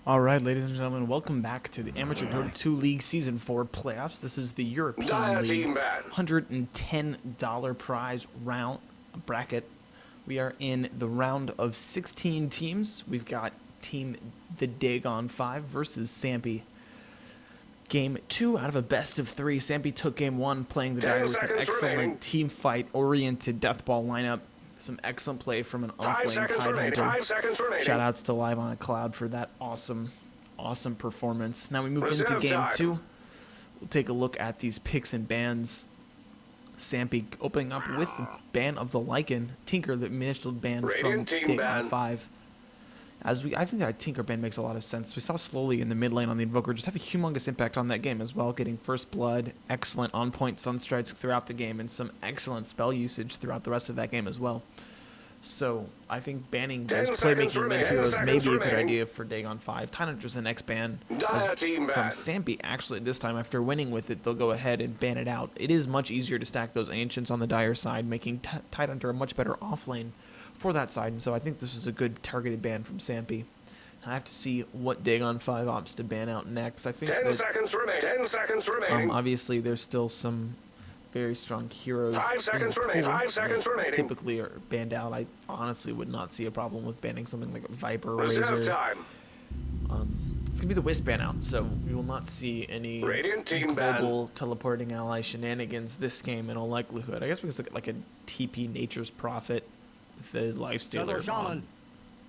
Alright, ladies and gentlemen, welcome back to the Amateur Dota 2 League Season 4 playoffs. This is the European League $110 prize round bracket. We are in the round of 16 teams. We've got Team the Dagon 5 versus Sampi. Game 2 out of a best of 3. Sampi took Game 1 playing the Dagon with an excellent team fight-oriented deathball lineup. Some excellent play from an off-lane Tidehunter. Shoutouts to Live on a Cloud for that awesome performance. Now we move into Game 2. We'll take a look at these picks and bans. Sampi opening up with the ban of the Lycan. Tinker, the initial ban from Dagon 5. I think that Tinker ban makes a lot of sense. We saw slowly in the mid lane on the Invoker just have a humongous impact on that game as well, getting first blood, excellent on-point sunstrikes throughout the game, and some excellent spell usage throughout the rest of that game as well. So I think banning those playmaking mid-heroes may be a good idea for Dagon 5. Tidehunter's the next ban from Sampi. Actually, this time, after winning with it, they'll go ahead and ban it out. It is much easier to stack those Ancients on the Dire side, making Tidehunter a much better offlane for that side, and so I think this is a good targeted ban from Sampi. I have to see what Dagon 5 opts to ban out next. I think 10 seconds remaining. Obviously, there's still some very strong heroes 5 seconds remaining. 5 seconds remaining. Typically are banned out. I honestly would not see a problem with banning something like Viper, Reserve Razor. time. It's gonna be the Wisp ban out, so we will not see any Radiant team global teleporting ally shenanigans this game in all likelihood. I guess we could look at like a TP Nature's Prophet, the Lifestealer.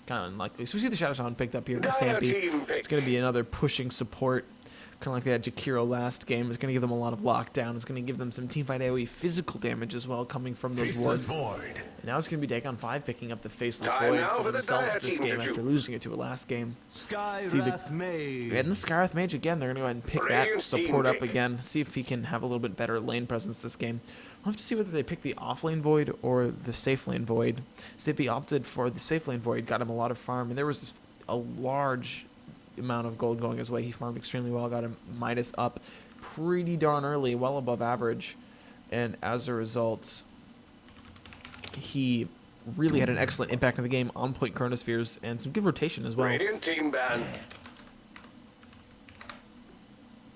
Kind of unlikely. So we see the Shadow Shaman picked up here by Sampi. It's going to be another pushing support, kind of like they had Jakiro last game. It's going to give them a lot of lockdown. It's going to give them some teamfight AoE physical damage as well, coming from those wards. And now it's going to be Dagon 5 picking up the Faceless Void for themselves this game after losing it to it last game. Mage. And the Skywrath Mage again, they're going to go ahead and pick that support up again, see if he can have a little bit better lane presence this game. We'll have to see whether they pick the off-lane Void or the safe-lane Void. Sampi opted for the safe-lane Void, got him a lot of farm, and there was a large amount of gold going his way. He farmed extremely well, got him Midas up pretty darn early, well above average, and as a result, he really had an excellent impact on the game, on-point Chronospheres, and some good rotation as well. Radiant team ban.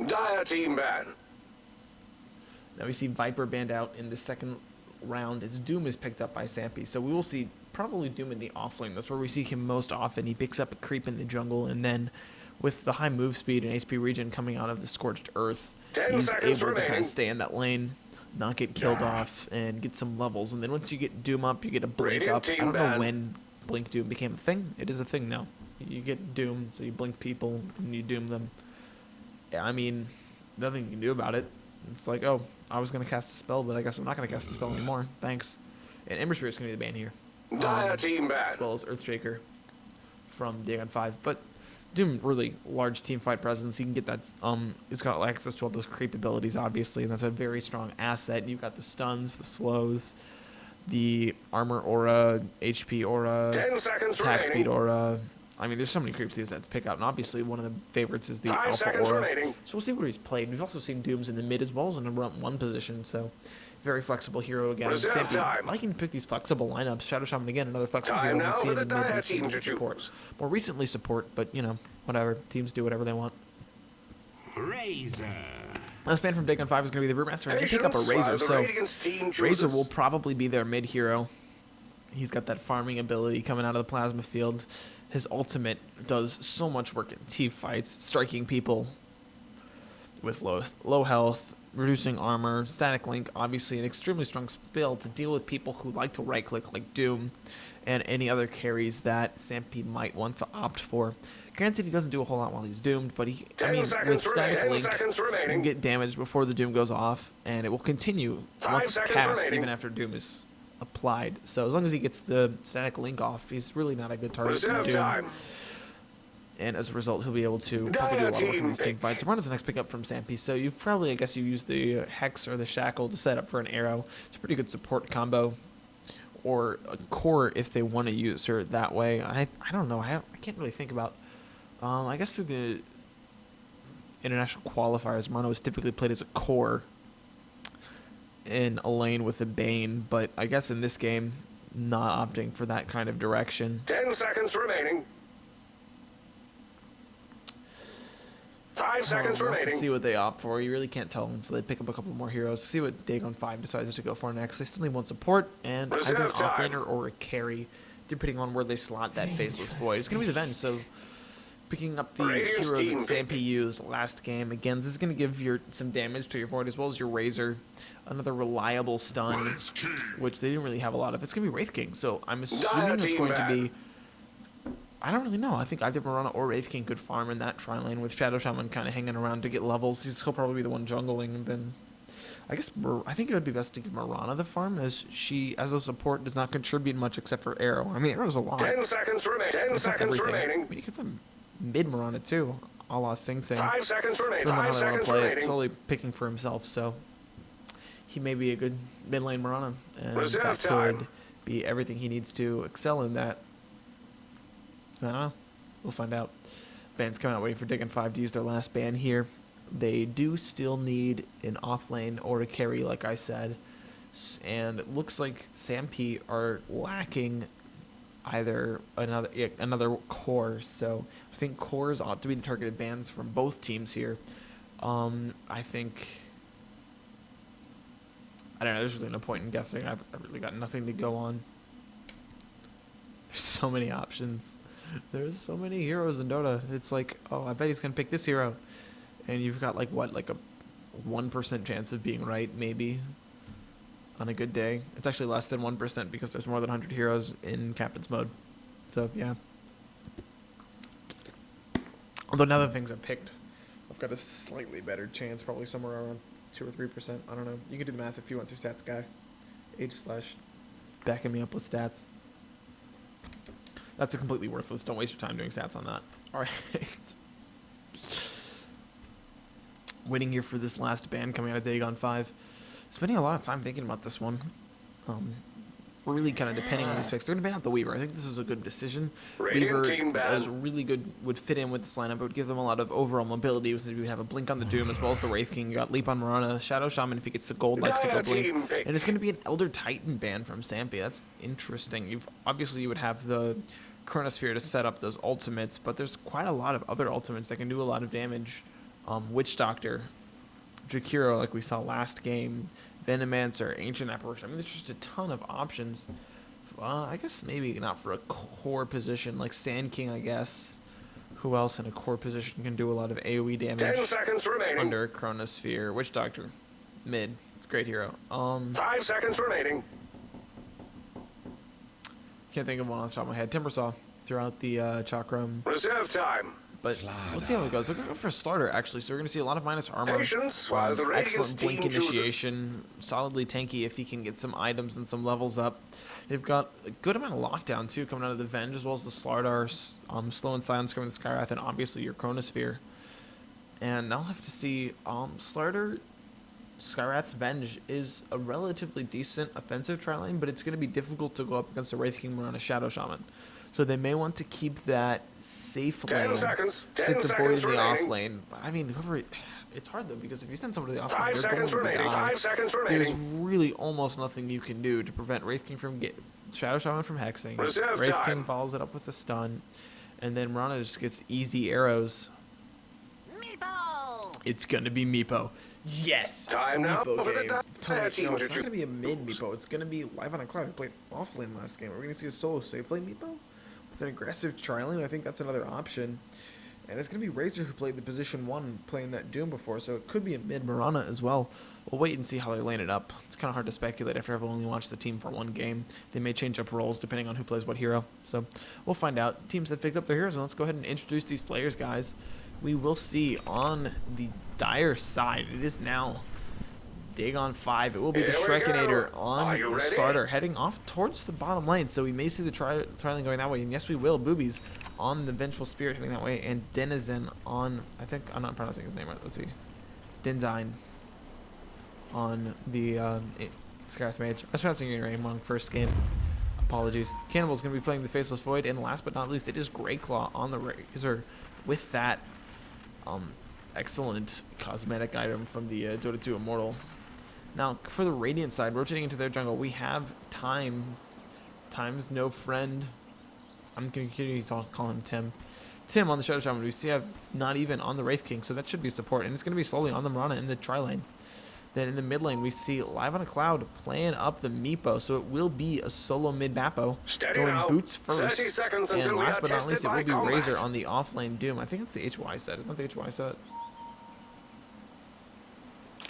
Dire team ban. Now we see Viper banned out in the second round as Doom is picked up by Sampi. So we will see probably Doom in the offlane. That's where we see him most often. He picks up a creep in the jungle, and then with the high move speed and HP regen coming out of the Scorched Earth, he's able to kind of stay in that lane, not get killed off, and get some levels. And then once you get Doom up, you get a Blink up. I don't know when Blink Doom became a thing. It is a thing now. You get Doom, so you blink people and you Doom them. Yeah, I mean, nothing you can do about it. It's like, oh, I was going to cast a spell, but I guess I'm not going to cast a spell anymore. Thanks. And Ember Spirit's going to be the ban here. Dire team ban. As well as Earthshaker from Dagon 5. But Doom, really large team fight presence. You can get that, it's got access to all those creep abilities, obviously, and that's a very strong asset. You've got the stuns, the slows, the armor aura, HP aura, 10 seconds attack remaining. speed aura. I mean, there's so many creeps these that to pick out, and obviously one of the favorites is the Alpha Aura. Remaining. So we'll see where he's played. We've also seen Dooms in the mid as well as in the front one position, so very flexible hero again. Liking to pick these flexible lineups. Shadow Shaman again, another flexible hero. We'll see in the mid team support. More recently support, but you know, whatever. Teams do whatever they want. Razor. Last ban from Dagon 5 is going to be the Rootmaster. He can pick up a Razor, so Razor will probably be their mid hero. He's got that farming ability coming out of the plasma field. His ultimate does so much work in team fights, striking people with low health, reducing armor. Static Link, obviously an extremely strong spell to deal with people who like to right-click like Doom and any other carries that Sampi might want to opt for. Granted, he doesn't do a whole lot while he's doomed, but with Static Link, you can get damage before the Doom goes off, and it will continue once it's cast, even after Doom is applied. So as long as he gets the Static Link off, he's really not a good target to Doom. And as a result, he'll be able to probably do a lot of work in these team fights. Run is the next pickup from Sampi, so you've probably, I guess you use the Hex or the Shackle to set up for an arrow. It's a pretty good support combo. Or a core if they want to use her that way. I don't know. I can't really think about... I guess through the international qualifiers, Murno is typically played as a core in a lane with a Bane, but I guess in this game, not opting for that kind of direction. 10 seconds remaining. 5 seconds We'll have to remaining. see what they opt for. You really can't tell until they pick up a couple more heroes. See what Dagon 5 decides to go for next. They still need one support and either an Reserve time. offlaner or a carry, depending on where they slot that Faceless Void. It's going to be the Venge, so picking up the Radiant's hero that team Sampi used last game. Again, this is going to give some damage to your Void as well as your Razor. Another reliable stun, which they didn't really have a lot of. It's going to be Wraith King, so I'm assuming it's team going to bad. be... I don't really know. I think either Mirana or Wraith King could farm in that tri lane with Shadow Shaman kind of hanging around to get levels. He'll probably be the one jungling, and then I guess I think it would be best to give Mirana the farm, as she, as a support, does not contribute much except for Arrow. I mean, Arrow's a lot. 10 seconds remaining. 10 It's not seconds everything. remaining. I mean, you could put mid Mirana too, a la Sing Sing. 5 seconds remaining. Depends on 5 how they want seconds to play it. remaining. Slowly picking for himself, so he may be a good mid lane Mirana, and Reserve that time. could be everything he needs to excel in that. I don't know. We'll find out. Band's coming out waiting for Dagon 5 to use their last ban here. They do still need an off lane or a carry, like I said. And it looks like Sampi are lacking either another core. So I think cores ought to be the targeted bans from both teams here. I think... I don't know, there's really no point in guessing. I've really got nothing to go on. There's so many options. There's so many heroes in Dota. It's like, oh, I bet he's going to pick this hero. And you've got, like, what, like a 1% chance of being right, maybe, on a good day. It's actually less than 1% because there's more than 100 heroes in Captain's mode. So, yeah. Although now that things are picked, I've got a slightly better chance, probably somewhere around 2 or 3%. I don't know. You can do the math if you want to, stats guy. Backing me up with stats. That's a completely worthless. Don't waste your time doing stats on that. All right. Waiting here for this last ban coming out of Dagon 5. Spending a lot of time thinking about this one. Really kind of depending on these picks. They're going to ban out the Weaver. I think this is a good decision. Radiant team Weaver ban. is really good, would fit in with this lineup. It would give them a lot of overall mobility. Since we would have a Blink on the Doom as well as the Wraith King. You got Leap on Mirana. Shadow Shaman, if he gets the gold, likes to go Blink. Team pick. And it's going to be an Elder Titan ban from Sampi. That's interesting. Obviously, you would have the Chronosphere to set up those ultimates, but there's quite a lot of other ultimates that can do a lot of damage. Witch Doctor, Jakiro, like we saw last game, Venomancer, Ancient Apparition. I mean, there's just a ton of options. I guess maybe not for a core position, like Sand King, I guess. Who else in a core position can do a lot of AoE 10 damage seconds remaining. under a Chronosphere? Witch Doctor, mid. It's a great hero. 5 seconds remaining. Can't think of one off the top of my head. Timbersaw throughout the Chakram. Reserve time. But we'll see how it goes. They're going for a starter, actually, so we're going to see a lot of minus armor. Patience while the Radiant's Excellent Blink team chooses. initiation. Solidly tanky if he can get some items and some levels up. They've got a good amount of lockdown, too, coming out of the Venge, as well as the Slardar, Slow and Silence coming to Skywrath, and obviously your Chronosphere. And I'll have to see, Slardar, Skywrath, Venge is a relatively decent offensive tri-lane, but it's going to be difficult to go up against the Wraith King Mirana Shadow Shaman. So they may want to keep that safe 10 lane. seconds. 10 Stick the Void seconds in the off remaining. lane. I mean, it's hard though, because if you send somebody to the off lane, 5 they're seconds going to remaining. die. 5 seconds There's remaining. really almost nothing you can do to prevent Wraith King from Shadow Shaman from hexing. Reserve Wraith time. King follows it up with a stun, and then Mirana just gets easy arrows. Meepo! It's gonna be Meepo. Yes. Time now Meepo for the game. dire team No, it's to not choose. gonna be a mid Meepo. It's gonna be live on a cloud. He played off lane last game. We're gonna see a solo safe lane Meepo with an aggressive tri-lane. I think that's another option. And it's going to be Razor who played the position 1 playing that Doom before, so it could be a mid Mirana as well. We'll wait and see how they lane it up. It's kind of hard to speculate after I've only watched the team for one game. They may change up roles depending on who plays what hero. So we'll find out. Teams have picked up their heroes, and let's go ahead and introduce these players, guys. We will see on the Dire side, it is now Dagon 5. It will be the Here we Shrekinator go. on Are you the ready? starter, heading off towards the bottom lane. So we may see the tri-lane going that way, and yes, we will. Boobies on the Vengeful Spirit heading that way, and Denizen on, I think, I'm not pronouncing his name right, let's see, Denzine on the Skywrath Mage. I was pronouncing your name wrong first game. Apologies. Cannibal's going to be playing the Faceless Void, and last but not least, it is Greyclaw on the Razor with that excellent cosmetic item from the Dota 2 Immortal. Now, for the Radiant side, rotating into their jungle, we have Time's no friend. I'm going to continue to call him Tim. Tim on the Shadow Shaman. We see have not even on the Wraith King, so that should be support. And it's going to be slowly on the Mirana in the tri-lane. Then in the mid lane, we see Live on a Cloud playing up the Meepo, so it will be a solo mid Bappo going now. boots 30 first. seconds And until we last are but not tested least, it by will be combat. Razor on the off lane Doom. I think it's the HY set. It's not the HY set. I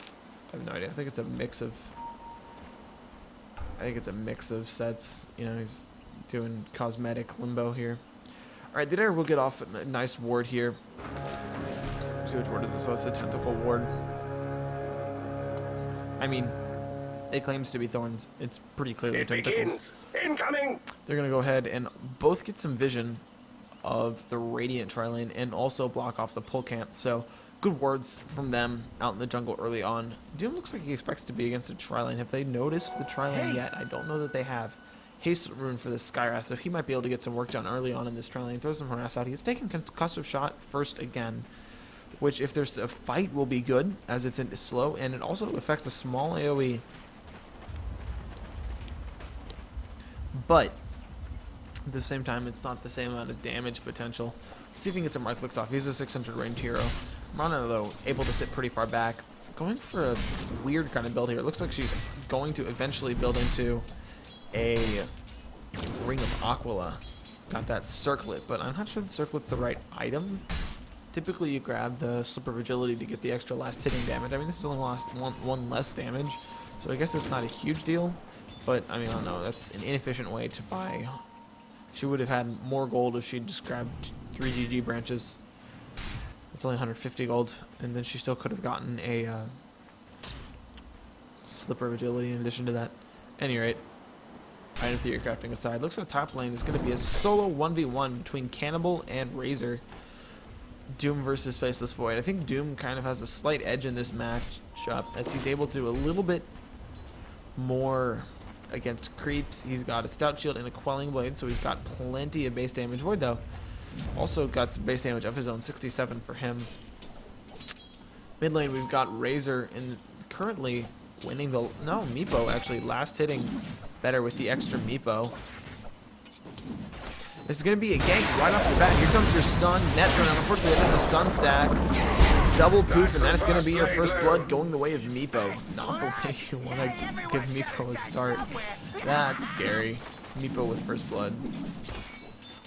have no idea. I think it's a mix of. I think it's a mix of sets. You know, he's doing cosmetic limbo here. All right, the Dare will get off a nice ward here. Let's see which ward is it? So it's the Tentacle ward. I mean, it claims to be Thorns. It's pretty clearly It Tentacles. begins. Incoming. They're going to go ahead and both get some vision of the Radiant tri-lane and also block off the pull camp. So good words from them out in the jungle early on. Doom looks like he expects to be against a tri-lane. Have they noticed the tri-lane yet? I don't know that they have. Haste rune for the Skywrath, so he might be able to get some work done early on in this tri-lane. Throw some harass out. He's taking concussive shot first again, which if there's a fight will be good as it's slow, and it also affects a small AoE. But at the same time, it's not the same amount of damage potential. See if he can get some right clicks off. He's a 600 ranged hero. Rana, though, able to sit pretty far back. Going for a weird kind of build here. It looks like she's going to eventually build into a Ring of Aquila. Got that circlet, but I'm not sure the circlet's the right item. Typically, you grab the Slip of Agility to get the extra last hitting damage. I mean, this is only lost one less damage, so I guess it's not a huge deal. But, I mean, I don't know. That's an inefficient way to buy. She would have had more gold if she'd just grabbed 3 GG branches. It's only 150 gold, and then she still could have gotten a Slipper of Agility in addition to that. At any rate, item theory crafting aside, looks like top lane is going to be a solo 1v1 between Cannibal and Razor. Doom versus Faceless Void. I think Doom kind of has a slight edge in this matchup as he's able to do a little bit more against creeps. He's got a Stout Shield and a Quelling Blade, so he's got plenty of base damage. Void, though, also got some base damage of his own, 67 for him. Mid lane, we've got Razor in currently winning the... No, Meepo actually last hitting better with the extra Meepo. This is going to be a gank right off the bat. Here comes your stun. Net run. Unfortunately, that is a stun stack. Double poof, and that's going to be your first blood going the way of Meepo. Not the way you want to give Meepo a start. That's scary. Meepo with first blood.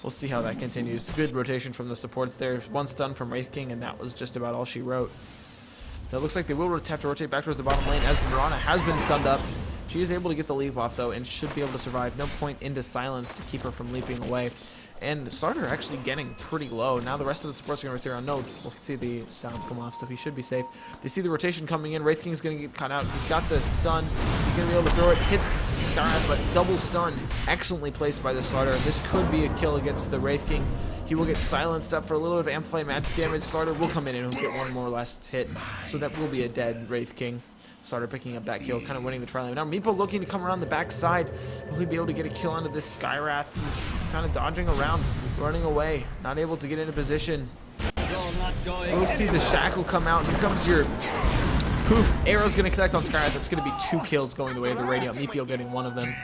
We'll see how that continues. Good rotation from the supports there. One stun from Wraith King, and that was just about all she wrote. It looks like they will have to rotate back towards the bottom lane as Mirana has been stunned up. She is able to get the leap off, though, and should be able to survive. No point into silence to keep her from leaping away. And Starter actually getting pretty low. Now the rest of the supports are going to rotate around. No, we'll see the sound come off, so he should be safe. They see the rotation coming in. Wraith King's going to get cut out. He's got the stun. He's going to be able to throw it. Hits the Sky, but double stun. Excellently placed by the Starter. This could be a kill against the Wraith King. He will get silenced up for a little bit of amplified magic damage. Starter will come in and he'll get one more last hit. So that will be a dead Wraith King. Starter picking up that kill, kind of winning the tri-lane. Now Meepo looking to come around the backside. Will he be able to get a kill onto this Skywrath? He's kind of dodging around, running away, not able to get into position. We'll see the Shackle come out. Here comes your poof. Arrow's going to connect on Skywrath. That's going to be 2 kills going the way of the Radiant. Meepo getting one of them.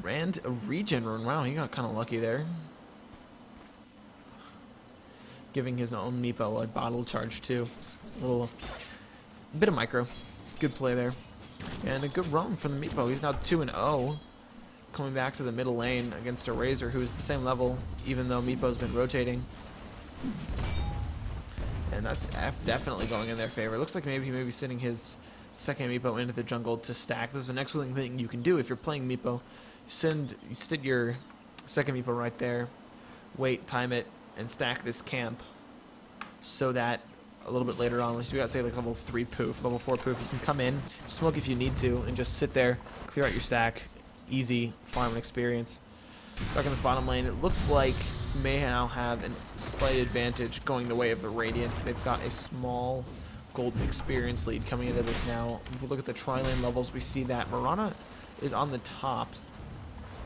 And a regen rune. Wow, he got kind of lucky there. Giving his own Meepo a bottle charge too. A little bit of micro. Good play there. And a good run from the Meepo. He's now 2-0. Coming back to the middle lane against a Razor who is the same level, even though Meepo's been rotating. And that's definitely going in their favor. It looks like maybe he may be sending his second Meepo into the jungle to stack. This is an excellent thing you can do if you're playing Meepo. You sit your second Meepo right there, wait, time it, and stack this camp so that a little bit later on, unless you got, say, like level 3 poof, level 4 poof, you can come in, smoke if you need to, and just sit there, clear out your stack. Easy farm and experience. Back in this bottom lane, it looks like may now have a slight advantage going the way of the Radiance. They've got a small golden experience lead coming into this now. If we look at the tri-lane levels, we see that Mirana is on the top.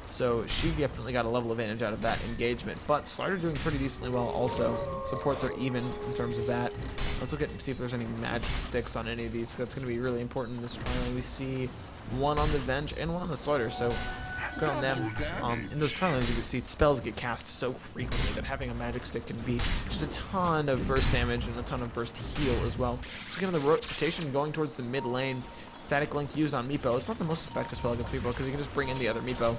So she definitely got a level advantage out of that engagement. But Slider doing pretty decently well also. Supports are even in terms of that. Let's look at see if there's any magic sticks on any of these. That's going to be really important in this trial. We see one on the bench and one on the Slider. So good on them. In those trial lanes, you can see spells get cast so frequently that having a magic stick can be just a ton of burst damage and a ton of burst heal as well. Just given the rotation going towards the mid lane, static link used on Meepo. It's not the most effective spell against Meepo because you can just bring in the other Meepo.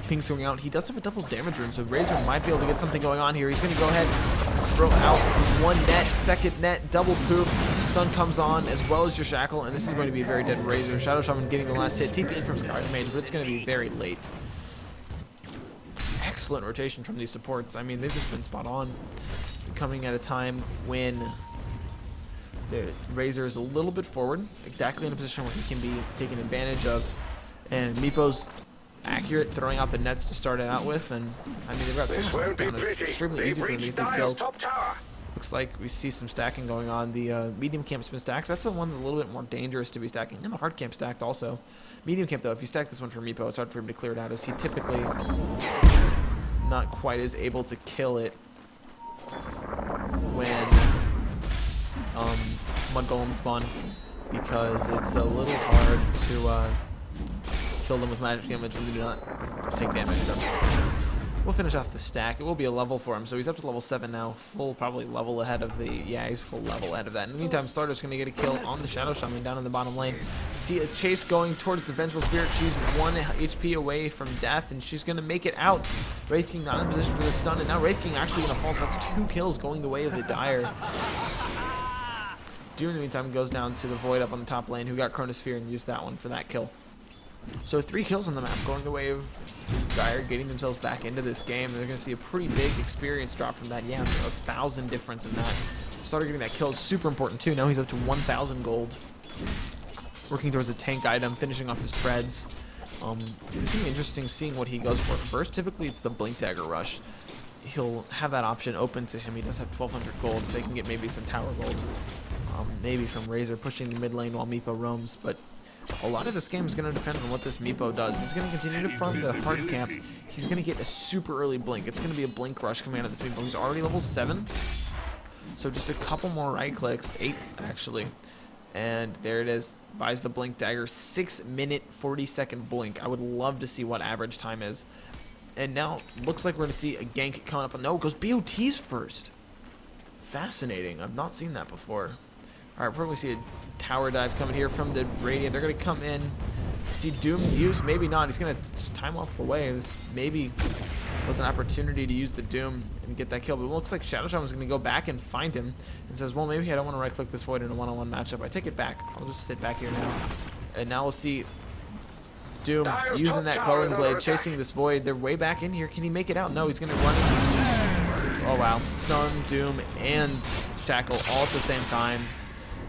Ping's going out. He does have a double damage rune, so Razor might be able to get something going on here. He's going to go ahead, throw out one net, second net, double poof. Stun comes on, as well as your shackle, and this is going to be a very dead Razor. Shadow Shaman getting the last hit. TP in from Scarlet Mage, but it's going to be very late. Excellent rotation from these supports. I mean, they've just been spot on. Coming at a time when the Razor is a little bit forward, exactly in a position where he can be taken advantage of, and Meepo's accurate, throwing out the nets to start it out with, and I mean they've got so much knockdown. It's extremely easy for them to get these kills. Looks like we see some stacking going on. The medium camp's been stacked. That's the one's a little bit more dangerous to be stacking, and the hard camp stacked also. Medium camp though, if you stack this one for Meepo, it's hard for him to clear it out, as he typically not quite as able to kill it when Mud Golem spawn, because it's a little hard to kill them with magic damage when they do not take damage. So we'll finish off the stack. It will be a level for him, so he's up to level 7 now. Full, probably level ahead of the, yeah, he's full level ahead of that. In the meantime, Starter's going to get a kill on the Shadow Shaman down in the bottom lane. See a chase going towards the Vengeful Spirit. She's 1 HP away from death, and she's going to make it out. Wraith King not in position for the stun, and now Wraith King actually going to fall, so that's 2 kills going the way of the Dire. Doom in the meantime goes down to the Void up on the top lane, who got Chronosphere and used that one for that kill. So 3 kills on the map, going the way of Dire, getting themselves back into this game. They're going to see a pretty big experience drop from that. Yeah, 1,000 difference in that. Starter getting that kill is super important too. Now he's up to 1,000 gold. Working towards a tank item, finishing off his treads. It's going to be interesting seeing what he goes for first. Typically it's the Blink Dagger Rush. He'll have that option open to him. He does have 1,200 gold. They can get maybe some tower gold. Maybe from Razor pushing the mid lane while Meepo roams, but a lot of this game is going to depend on what this Meepo does. He's going to continue to farm the hard camp. He's going to get a super early blink. It's going to be a blink rush coming out of this Meepo. He's already level 7. So just a couple more right clicks. 8, actually. And there it is. Buys the Blink Dagger. 6-minute, 40-second blink. I would love to see what average time is. And now, looks like we're going to see a gank coming up. No, it goes BOTs first. Fascinating. I've not seen that before. Alright, probably see a tower dive coming here from the Radiant. They're going to come in. See Doom used? Maybe not. He's going to just time off away. This maybe was an opportunity to use the Doom and get that kill. But it looks like Shadow Shaman was going to go back and find him. And says, well, maybe I don't want to right-click this Void in a one-on-one matchup. I take it back. I'll just sit back here now. And now we'll see Doom using that Quelling Blade, chasing this Void. They're way back in here. Can he make it out? No, he's going to run into... Oh, wow. Stun, Doom, and Shackle all at the same time.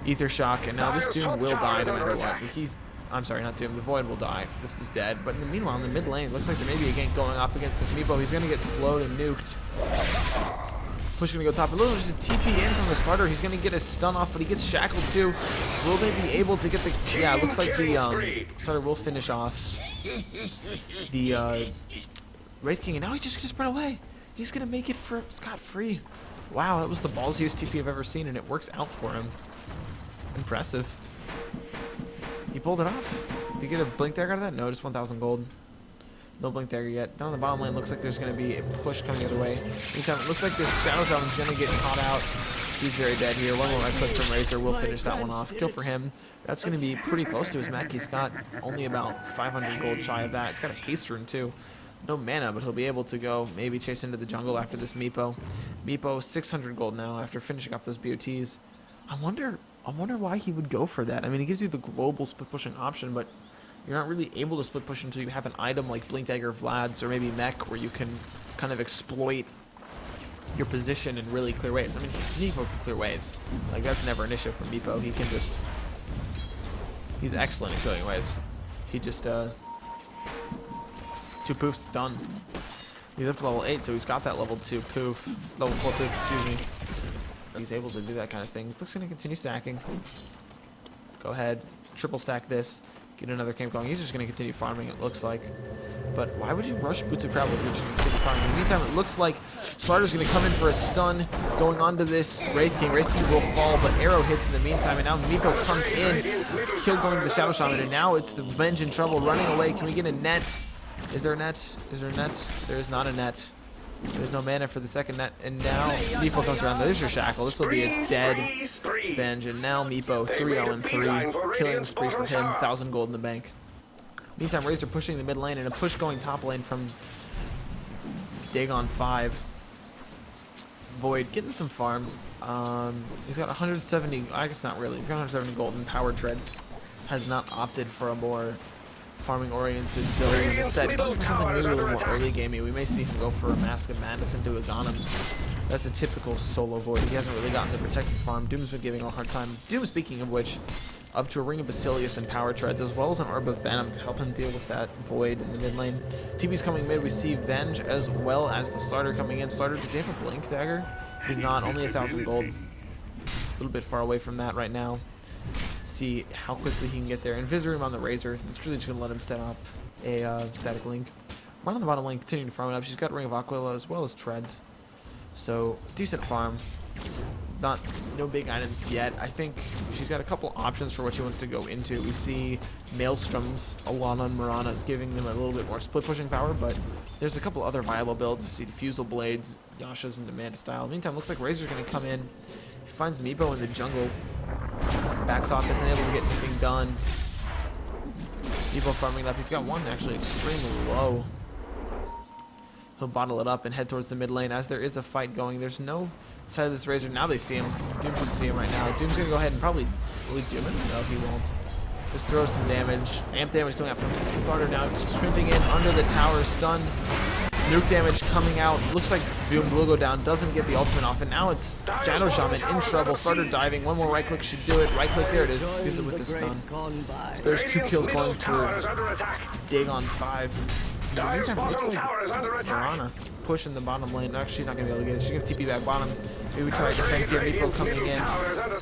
Ether Shock, and now this Doom will die no matter what. I'm sorry, not Doom, the Void will die. This is dead. But in the meanwhile, in the mid lane, it looks like there may be a gank going off against this Meepo. He's going to get slowed and nuked. Push going to go top. A little just a TP in from the starter. He's going to get a stun off, but he gets shackled too. Will they be able to get the... Yeah, it looks like the starter will finish off the Wraith King, and now he's just going to spread away. He's going to make it for scot-free. Wow, that was the ballsiest TP I've ever seen, and it works out for him. Impressive. He pulled it off. Did he get a Blink Dagger out of that? No, just 1,000 gold. No Blink Dagger yet. Down on the bottom lane, looks like there's going to be a push coming the other way. Meantime, it looks like this Shadow Shaman's going to get caught out. He's very dead here. One more right click from Razor will finish that one off. Kill for him. That's going to be pretty close to his mech. He's got only about 500 gold shy of that. It's got a haste rune too. No mana, but he'll be able to go maybe chase into the jungle after this Meepo. Meepo, 600 gold now after finishing off those BOTs. I wonder why he would go for that. I mean, it gives you the global split pushing option, but you're not really able to split push until you have an item like Blink Dagger Vlad's or maybe Mech where you can kind of exploit your position and really clear waves. I mean, Meepo can clear waves. Like, that's never an issue for Meepo. He can just... He's excellent at clearing waves. He just, 2 poofs, done. He's up to level 8, so he's got that level 2 poof. Level 4 poof, excuse me. He's able to do that kind of thing. Looks going to continue stacking. Go ahead, triple stack this, get another camp going. He's just going to continue farming, it looks like. But why would you rush Boots of Travel if you're just going to continue farming? In the meantime, it looks like Slarder's going to come in for a stun going on to this Wraith King. Wraith King will fall, but arrow hits in the meantime, and now Meepo comes in, kill going to the Shadow Shaman, and now it's the Venge in trouble, running away. Can we get a net? Is there a net? Is there a net? There is not a net. There's no mana for the second net, and now Meepo comes around. There's your shackle. This will be a dead Venge, and now Meepo 3-0-3, killing spree for him. 1,000 gold in the bank. Meantime, Razor pushing the mid lane, and a push going top lane from Dagon 5. Void getting some farm. He's got 170. I guess not really. He's got 170 gold and power treads. Has not opted for a more farming-oriented build in the set. Going for something maybe a little more early gamey. We may see him go for a Mask of Madness into a Ghanems. That's a typical solo Void. He hasn't really gotten the protected farm. Doom's been giving a hard time. Doom, speaking of which, up to a Ring of Basilius and power treads, as well as an Orb of Venom to help him deal with that Void in the mid lane. TP's coming mid. We see Venge as well as the starter coming in. Starter, does he have a Blink Dagger? He's not. Only 1,000 gold. A little bit far away from that right now. See how quickly he can get there. And Visorium on the Razor. It's really just going to let him set up a static link. One on the bottom lane, continuing to farm it up. She's got Ring of Aquila as well as treads. So, decent farm. No big items yet. I think she's got a couple options for what she wants to go into. We see Maelstroms, Alana, and Mirana's giving them a little bit more split pushing power, but there's a couple other viable builds. We see Diffusal Blades, Yasha's and Amanda style. Meantime, looks like Razor's going to come in. He finds Meepo in the jungle. Backs off, isn't able to get anything done. Meepo farming up. He's got one actually extremely low. He'll bottle it up and head towards the mid lane as there is a fight going. There's no side of this Razor. Now they see him. Doom should see him right now. Doom's going to go ahead and probably Doom him. No, he won't. Just throw some damage. Amp damage coming out from starter now. Just shrimping in under the tower. Stun. Nuke damage coming out. Looks like Doom will go down. Doesn't get the ultimate off. And now it's Shadow Shaman in trouble. Starter diving. One more right click should do it. Right click. There it is. Use it with the stun. So there's 2 kills going for Dagon 5. In the meantime, looks like Mirana pushing the bottom lane. Actually, she's not going to be able to get it. She's going to TP back bottom. Maybe we try defense here. Meepo coming in.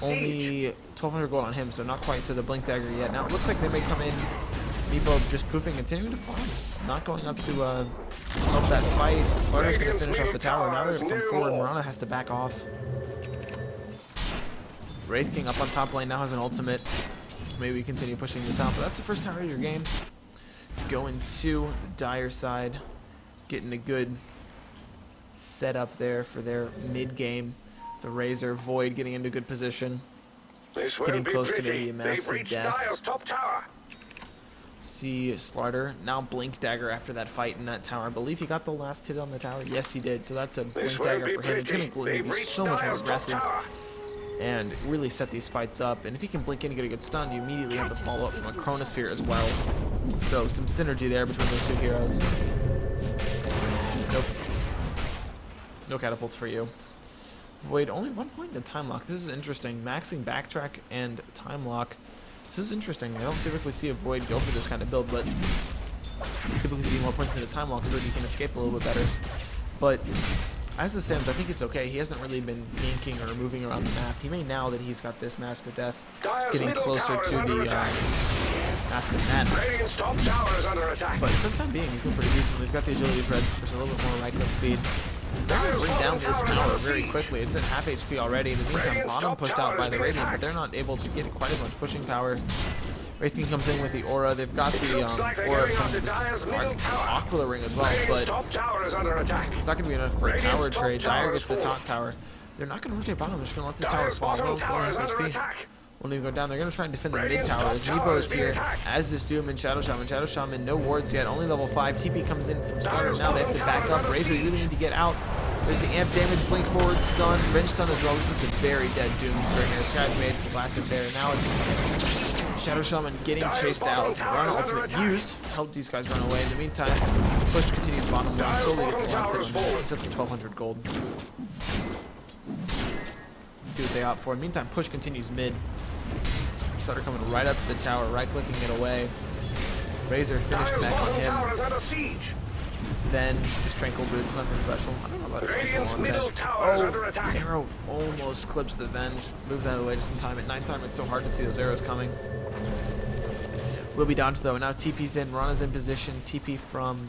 Only 1,200 gold on him, so not quite to the Blink Dagger yet. Now it looks like they may come in. Meepo just poofing, continuing to farm. Not going up to help that fight. Slarder's going to finish off the tower. Now they're going to come forward. Mirana has to back off. Wraith King up on top lane now has an ultimate. Maybe we continue pushing this out, but that's the first tower of your game. Going to Dire side, getting a good setup there for their mid game. The Razor, Void getting into good position, getting close to maybe a Mask of Death. See Slarder now Blink Dagger after that fight in that tower. I believe he got the last hit on the tower. Yes, he did. So that's a Blink Dagger for him. It's going to be so much more aggressive and really set these fights up. And if he can blink in and get a good stun, you immediately have to follow up from a Chronosphere as well. So some synergy there between those two heroes. Nope. No catapults for you. Void, only 1 point in the time lock. This is interesting. Maxing backtrack and time lock. This is interesting. I don't typically see a Void go for this kind of build, but typically see more points in the time lock so that you can escape a little bit better. But as it stands, I think it's okay. He hasn't really been ganking or moving around the map. He may now that he's got this Mask of Death, getting closer to the Mask of Madness. But for the time being, he's still pretty decent. He's got the agility treads, which is a little bit more right click speed. They're going to bring down this tower very quickly. It's at half HP already. In the meantime, bottom pushed out by the Radiant, but they're not able to get quite as much pushing power. Wraith King comes in with the aura. They've got the aura from this Aquila ring as well, but it's not going to be enough for a tower trade. Dire gets the top tower. They're not going to rotate bottom. They're just going to let this tower fall. Well, it's only HP. Won't even go down. They're going to try and defend the mid tower. As Meepo is here, as is Doom and Shadow Shaman. Shadow Shaman, no wards yet. Only level 5. TP comes in from starter. Now they have to back up. Razor, you really need to get out. There's the amp damage, blink forward, stun, wrench stun as well. This is a very dead Doom right here. Shadow Maid's blasted there. Now it's Shadow Shaman getting chased out. Run ultimate used to help these guys run away. In the meantime, push continues bottom lane. Slowly gets the last hit on that. It's up to 1,200 gold. See what they opt for. In the meantime, push continues mid. Starter coming right up to the tower, right clicking it away. Razor finished back on him. Then just Tranquil Boots, nothing special. I don't know about a Tranquil on Venge. Oh, arrow almost clips the Venge. Moves out of the way just in time. At nighttime, it's so hard to see those arrows coming. Will be dodged though. Now TP's in. Rana's in position. TP from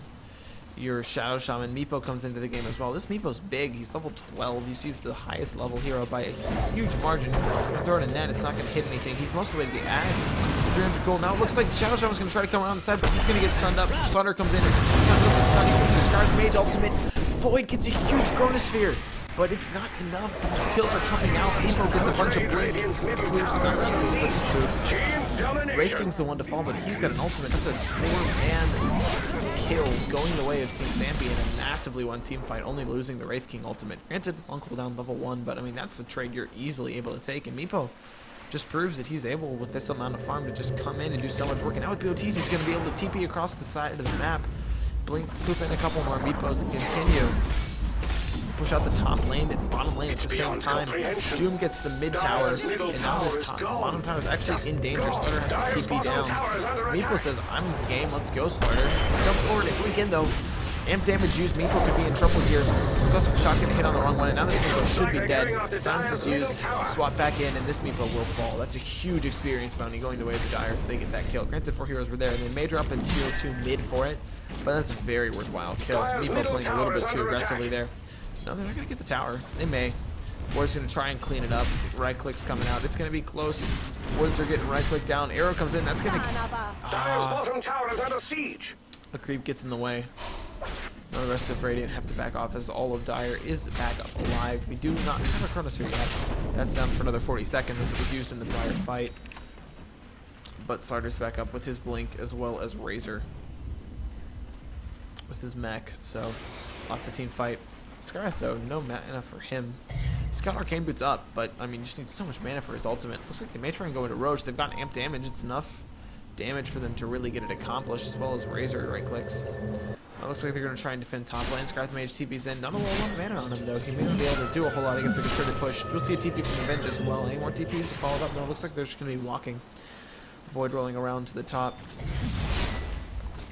your Shadow Shaman. Meepo comes into the game as well. This Meepo's big. He's level 12. You see he's the highest level hero by a huge margin. Throw in a net, it's not going to hit anything. He's most of the way to the Axe. 300 gold. Now it looks like Shadow Shaman's going to try to come around the side, but he's going to get stunned up. Thunder comes in and comes with the stun. He uses Scar's Mage ultimate. Void gets a huge Chronosphere, but it's not enough because his kills are coming out. Meepo gets a bunch of blink. Poofs, not really, but just poofs. Wraith King's the one to fall, but he's got an ultimate. That's a 4-man kill going the way of Team Sampi in a massively won team fight, only losing the Wraith King ultimate. Granted, on cooldown level 1, but I mean, that's a trade you're easily able to take, and Meepo just proves that he's able, with this amount of farm, to just come in and do so much work. And now with BOTs, he's going to be able to TP across the side of the map, blink, poof in a couple more Meepos, and continue push out the top lane and bottom lane at the same time. Doom gets the mid tower, and now this bottom tower is actually in danger. Slaughter has to TP down. Meepo says, I'm game, let's go, Slaughter. Jump forward and blink in though. Amp damage used, Meepo could be in trouble here. Goes shotgun hit on the wrong one, and now this Meepo should be dead. Silence is used, swap back in, and this Meepo will fall. That's a huge experience bounty going the way of the Dyers. They get that kill. Granted, 4 heroes were there, and they may drop a tier 2 mid for it, but that's a very worthwhile kill. Meepo playing a little bit too aggressively there. No, they're not going to get the tower. They may. Ward's going to try and clean it up. Right click's coming out. It's going to be close. Woods are getting right click down. Arrow comes in. That's going to... Dyer's bottom tower is under siege. A creep gets in the way. Now the rest of Radiant have to back off as all of Dire is back up alive. We do not have a Chronosphere yet. That's down for another 40 seconds as it was used in the prior fight. But Sarder's back up with his Blink as well as Razor with his mech. So lots of team fight. Scarth though, no mana for him. He's got Arcane Boots up, but I mean, you just need so much mana for his ultimate. Looks like they may try and go into Roche. They've got amp damage. It's enough damage for them to really get it accomplished, as well as Razor right clicks. It looks like they're going to try and defend top lane. Scarth Mage TP's in. Not a lot of mana on him though. He may not be able to do a whole lot against a concerted push. We'll see a TP from Avenge as well. Any more TPs to follow it up? No, it looks like they're just going to be walking. Void rolling around to the top.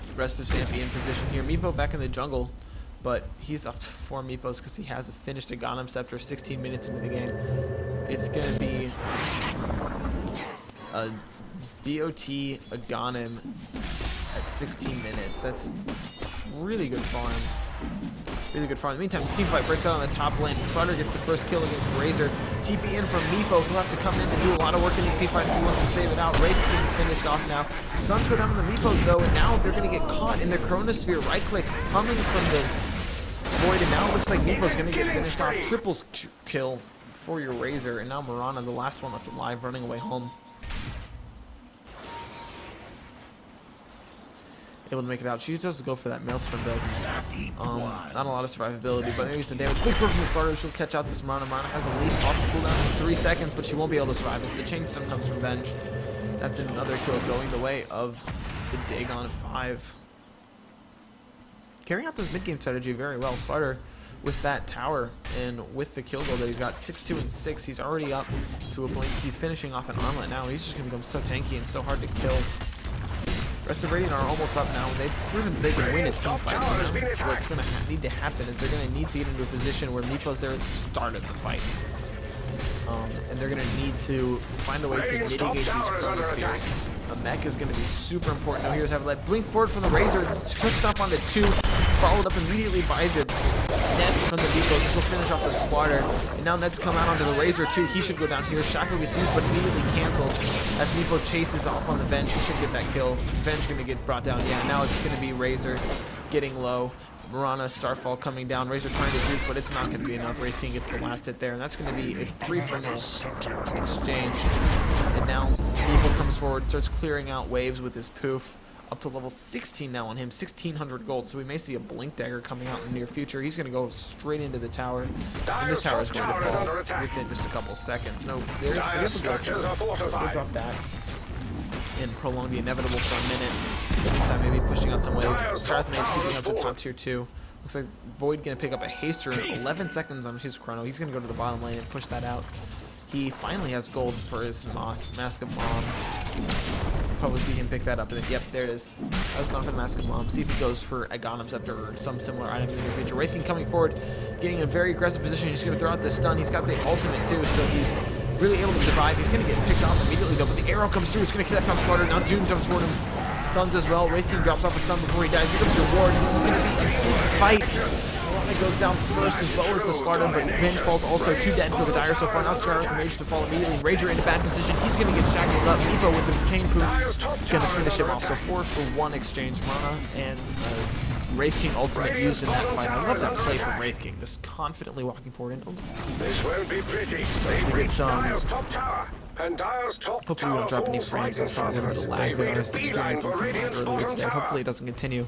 The rest of Sampi in position here. Meepo back in the jungle. But he's up to 4 Meepos because he has finished a Aghanim Scepter 16 minutes into the game. It's going to be a BOT Aghanim at 16 minutes. That's really good farm. Really good farm. In the meantime, the team fight breaks out on the top lane. Slaughter gets the first kill against Razor. TP in from Meepo. He'll have to come in and do a lot of work in the team fight if he wants to save it out. Wraith King finished off now. Stuns go down on the Meepos though, and now they're going to get caught in the Chronosphere. Right clicks coming from the Void, and now it looks like Meepo's going to get finished off. Triple kill for your Razor, and now Mirana, the last one left alive, running away home. Able to make it out. She does go for that Maelstrom build. Not a lot of survivability, but maybe some damage. Quick from the starter, she'll catch out this Mirana. Mirana has a lead off the cooldown in 3 seconds, but she won't be able to survive as the Chain Stone comes from Venge. That's another kill going the way of the Dagon 5. Carrying out this mid-game strategy very well. Starter with that tower and with the kill goal that he's got 6-2 and 6. He's already up to a blink. He's finishing off an armlet now. He's just going to become so tanky and so hard to kill. Rest of Radiant are almost up now. They've proven they can win a team fight. So what's going to need to happen is they're going to need to get into a position where Meepo's there at the start of the fight. And they're going to need to find a way to mitigate these Chronospheres. A mech is going to be super important. No heroes have led. Blink forward from the Razor. It's just up on the 2. Followed up immediately by the Nets from the Meepo. This will finish off the Slaughter. And now Nets come out onto the Razor too. He should go down here. Shackle gets used but immediately canceled as Meepo chases off on the Venge. He should get that kill. Venge going to get brought down. Yeah, now it's going to be Razor getting low. Mirana, Starfall coming down. Razor trying to juke, but it's not going to be enough. Wraith King gets the last hit there, and that's going to be a 3-for-0 exchange. And now Meepo comes forward, starts clearing out waves with his poof. Up to level 16 now on him, 1,600 gold. So we may see a Blink Dagger coming out in the near future. He's going to go straight into the tower, and this tower is going to fall within just a couple seconds. No, they're able to go for it. We'll drop that and prolong the inevitable for a minute. In the meantime, maybe pushing out some waves. Strathmage keeping up to top tier 2. Looks like Void going to pick up a haster in 11 seconds on his chrono. He's going to go to the bottom lane and push that out. He finally has gold for his Mask of Mom. Probably see him pick that up. And then, yep, there it is. I was going for the Mask of Mom. See if he goes for a Aghanim Scepter or some similar item in the near future. Wraith King coming forward, getting in a very aggressive position. He's going to throw out the stun. He's got the ultimate too, so he's really able to survive. He's going to get picked off immediately though, but the arrow comes through. It's going to kill that from Slaughter. Now Doom jumps toward him. Stuns as well. Wraith King drops off a stun before he dies. Here comes your ward. This is going to be a fight. A lot of goes down first as well as the Slaughter, but Venge falls also 2 dead for the Dire so far. Now Scar with the Mage to fall immediately. Rager in a bad position. He's going to get shackled up. Meepo with the chain proof going to finish him off. So 4 for 1 exchange mana, and Wraith King ultimate used in that fight. I love that play from Wraith King, just confidently walking forward. And This won't be pretty. starting to get some. Dire's top tower. And Dire's top Hopefully we don't drop any frames. I saw a little bit of lag there. I was experiencing some earlier today. Hopefully it doesn't continue.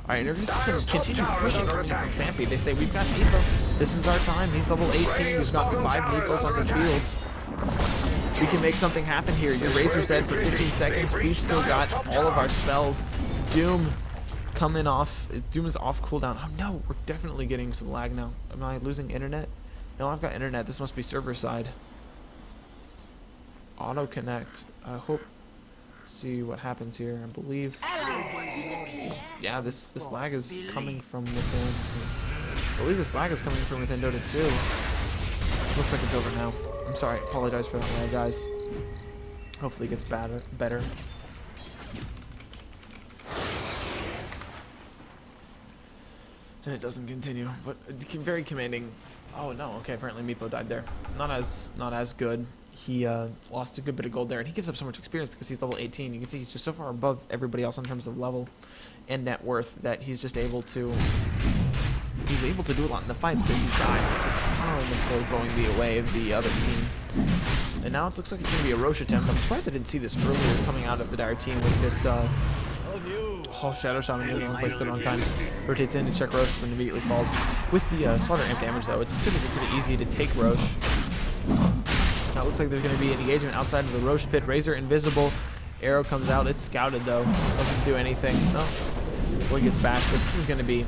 Alright, and there's some continued pushing coming from Sampi. They say, we've got Meepo. This is our time. He's level 18. We've got 5 Meepos on the field. We can make something happen here. Your Razor's dead for 15 seconds. We've still got all of our spells. Doom coming off. Doom is off cooldown. Oh no, we're definitely getting some lag now. Am I losing internet? No, I've got internet. This must be server side. Auto connect. I hope. See what happens here. I believe. Yeah, this lag is coming from within. I believe this lag is coming from within Dota 2. Looks like it's over now. I'm sorry. Apologize for that lag, guys. Hopefully it gets better. And it doesn't continue, but very commanding. Oh no, okay, apparently Meepo died there. Not as good. He lost a good bit of gold there, and he gives up so much experience because he's level 18. You can see he's just so far above everybody else in terms of level and net worth that he's just able to do a lot in the fights, but if he dies, it's a ton of going the way of the other team. And now it looks like it's going to be a Roche attempt. I'm surprised I didn't see this earlier coming out of the Dire team with this Shadow Shaman in the wrong place at the wrong time. Rotates in to check Roche and immediately falls. With the Slaughter amp damage though, it's typically pretty easy to take Roche. Now it looks like there's going to be an engagement outside of the Roche pit. Razor invisible. Arrow comes out. It's scouted though. Doesn't do anything. No. Boy gets bashed, but this is going to be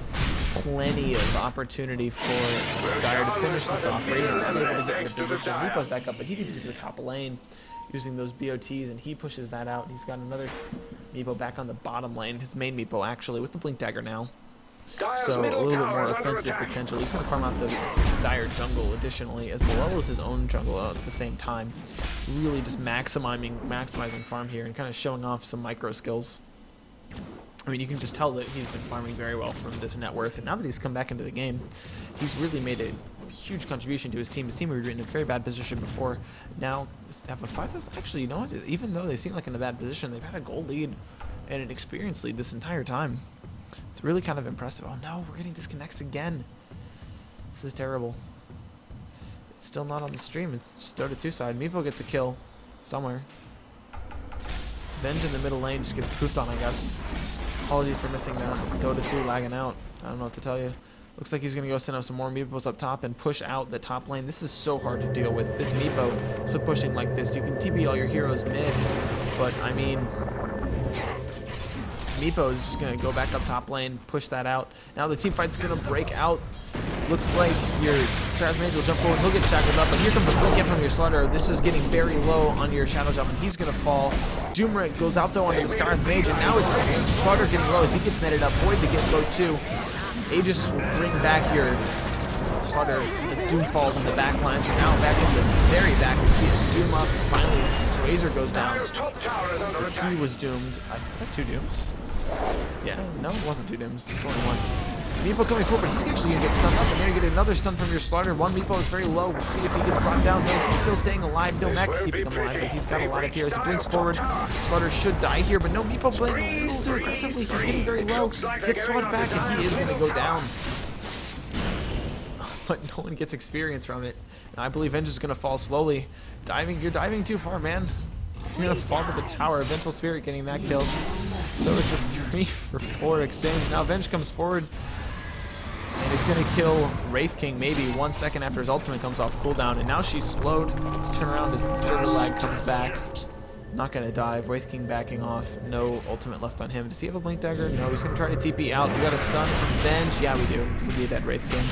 plenty of opportunity for Dire to finish this off. Razor unable to get into position. He goes back up, but he keeps to the top of lane using those BOTs, and he pushes that out. He's got another Meepo back on the bottom lane. His main Meepo actually with the Blink Dagger now. So a little bit more offensive potential. He's going to farm out the Dire jungle additionally, as well as his own jungle at the same time. Really just maximizing farm here and kind of showing off some micro skills. I mean, you can just tell that he's been farming very well from this net worth, and now that he's come back into the game, he's really made a huge contribution to his team. His team were in a very bad position before. Now, have a 5,000. Actually, you know what? Even though they seem like in a bad position, they've had a gold lead and an experience lead this entire time. It's really kind of impressive. Oh no, we're getting disconnects again. This is terrible. It's still not on the stream. It's just Dota 2 side. Meepo gets a kill somewhere. Venge in the middle lane just gets pooped on, I guess. Apologies for missing that. Dota 2 lagging out. I don't know what to tell you. Looks like he's going to go send up some more Meepos up top and push out the top lane. This is so hard to deal with. This Meepo, so pushing like this, you can TP all your heroes mid, but I mean, Meepo is just going to go back up top lane, push that out. Now the team fight's going to break out. Looks like your Seraph's Mage will jump forward. He'll get shackled up, but here comes a quick hit from your Slaughter. This is getting very low on your Shadow Shaman. He's going to fall. Doomrick goes out though on the Seraph's Mage, and now it's Slaughter getting low as he gets netted up. Void to get low too. Aegis will bring back your Slaughter as Doom falls in the back line. So now back in the very back, we see Doom up. Finally, Razor goes down. He was doomed. Is that 2 dooms? Yeah, no, it wasn't 2 dooms. It's only 1. Meepo coming forward, but he's actually going to get stunned up, and you're going to get another stun from your Slaughter. One Meepo is very low. We'll see if he gets brought down. No, he's still staying alive. No Mech keeping him alive, but he's got a lot of heroes. He blinks forward. Slaughter should die here, but no, Meepo playing a little too aggressively. He's getting very low. Gets swatted back, and he is going to go down. But no one gets experience from it. And I believe Venge is going to fall slowly. You're diving too far, man. He's going to fall to the tower. Vengeful Spirit getting that kill. So it's a 3 for 4 exchange. Now Venge comes forward. And he's going to kill Wraith King maybe 1 second after his ultimate comes off cooldown. And now she's slowed. Let's turn around as the server lag comes back. Not going to dive. Wraith King backing off. No ultimate left on him. Does he have a Blink Dagger? No, he's going to try to TP out. We got a stun from Venge. Yeah, we do. This will be a dead Wraith King.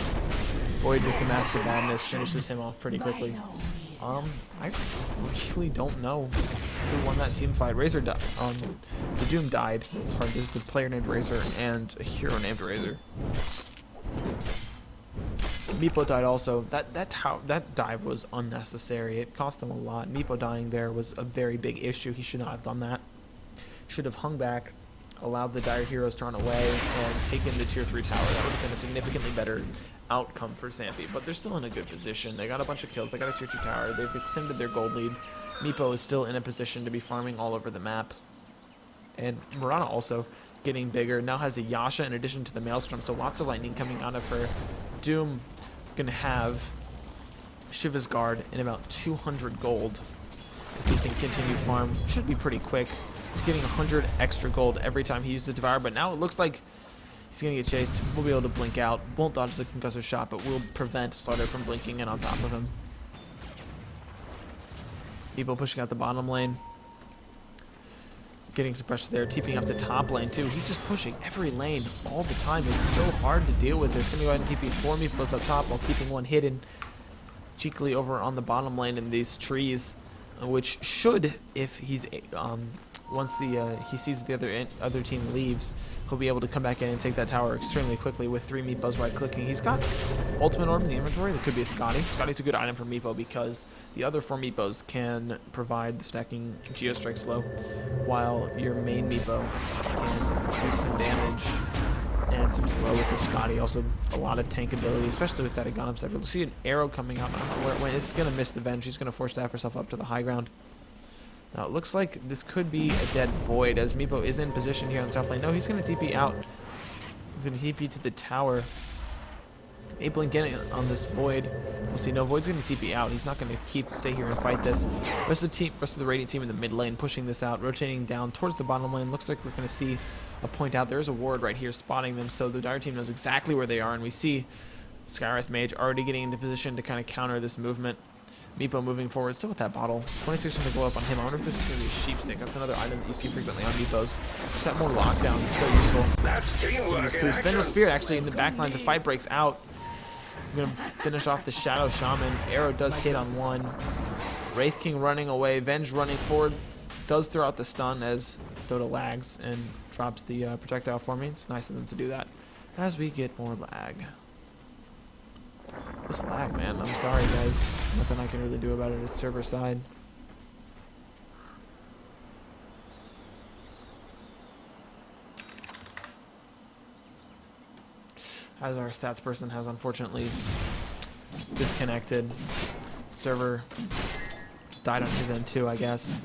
Void with the Master Madness finishes him off pretty quickly. I really don't know who won that team fight. Razor died. The Doom died. It's hard. There's the player named Razor and a hero named Razor. Meepo died also. That dive was unnecessary. It cost him a lot. Meepo dying there was a very big issue. He should not have done that. Should have hung back, allowed the Dire Heroes to run away and take in the tier 3 tower. That would have been a significantly better outcome for Sampi, but they're still in a good position. They got a bunch of kills, they got a tier 2 tower, they've extended their gold lead. Meepo is still in a position to be farming all over the map. And Mirana also getting bigger, now has a Yasha in addition to the Maelstrom, so lots of lightning coming out of her. Doom gonna have Shiva's Guard in about 200 gold. If he can continue farm, should be pretty quick. He's getting 100 extra gold every time he uses the Devour, but now it looks like he's going to get chased. We'll be able to blink out. Won't dodge the concussive shot, but will prevent Slaughter from blinking in on top of him. Meepo pushing out the bottom lane. Getting some pressure there, TPing up to top lane too. He's just pushing every lane all the time. It's so hard to deal with this. Going to go ahead and TP 4 Meepos up top while keeping one hidden cheekily over on the bottom lane in these trees. Which should, if he's once he sees the other team leaves, he'll be able to come back in and take that tower extremely quickly with 3 Meepos right clicking. He's got ultimate orb in the inventory. That could be a Scotty. Scotty's a good item for Meepo because the other 4 Meepos can provide the stacking Geostrike slow, while your main Meepo can do some damage and some slow with the Scotty. Also a lot of tank ability, especially with that Dagon step. You'll see an arrow coming out. I don't know where it went. It's going to miss the Venge. She's going to force staff herself up to the high ground. Now it looks like this could be a dead void as Meepo is in position here on the top lane. No, he's going to TP out. He's going to TP to the tower. Enabling getting on this void. We'll see. No, Void's going to TP out. He's not going to stay here and fight this. Rest of the Radiant team in the mid lane pushing this out, rotating down towards the bottom lane. Looks like we're going to see a point out. There's a ward right here spotting them, so the Dire team knows exactly where they are, and we see Skywrath Mage already getting into position to kind of counter this movement. Meepo moving forward, still with that bottle. 26 going to go up on him. I wonder if this is going to be a sheep stick. That's another item that you see frequently on Meepos. Just that more lockdown is so useful. That's teamwork in action. Vendor Spear actually in the back lines. The fight breaks out. I'm going to finish off the Shadow Shaman. Arrow does hit on one. Wraith King running away. Venge running forward. Does throw out the stun as Dota lags and drops the projectile for me. It's nice of them to do that as we get more lag. This lag, man. I'm sorry, guys. Nothing I can really do about it. It's server side. As our stats person has unfortunately disconnected. Server died on his end too, I guess.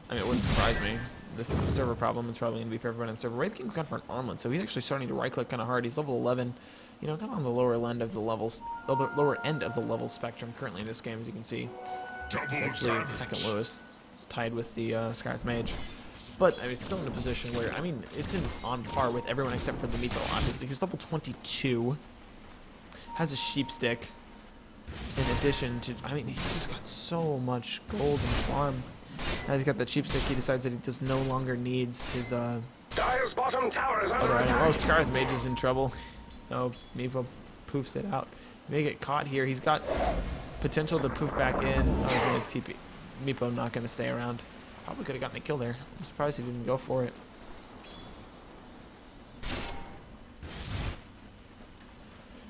I mean, it wouldn't surprise me. If it's a server problem, it's probably going to be for everyone on the server. Wraith King's gone for an armlet, so he's actually starting to right-click kind of hard. He's level 11. You know, kind of on the lower end of the levels, lower end of the level spectrum currently in this game, as you can see. It's actually second lowest, tied with the Skywrath Mage. But I mean, it's still in a position where, I mean, it's on par with everyone except for the Meepo, obviously. He's level 22, has a sheep stick. In addition to, I mean, he's just got so much gold and farm. Now he's got the cheap stick. He decides that he just no longer needs his Dire's bottom tower is under other item. attack. Oh, Skywrath Mage is in trouble. No, Meepo poofs it out. He may get caught here. He's got potential to poof back in. Oh, he's going to TP. Meepo not going to stay around. Probably could have gotten a kill there. I'm surprised he didn't go for it.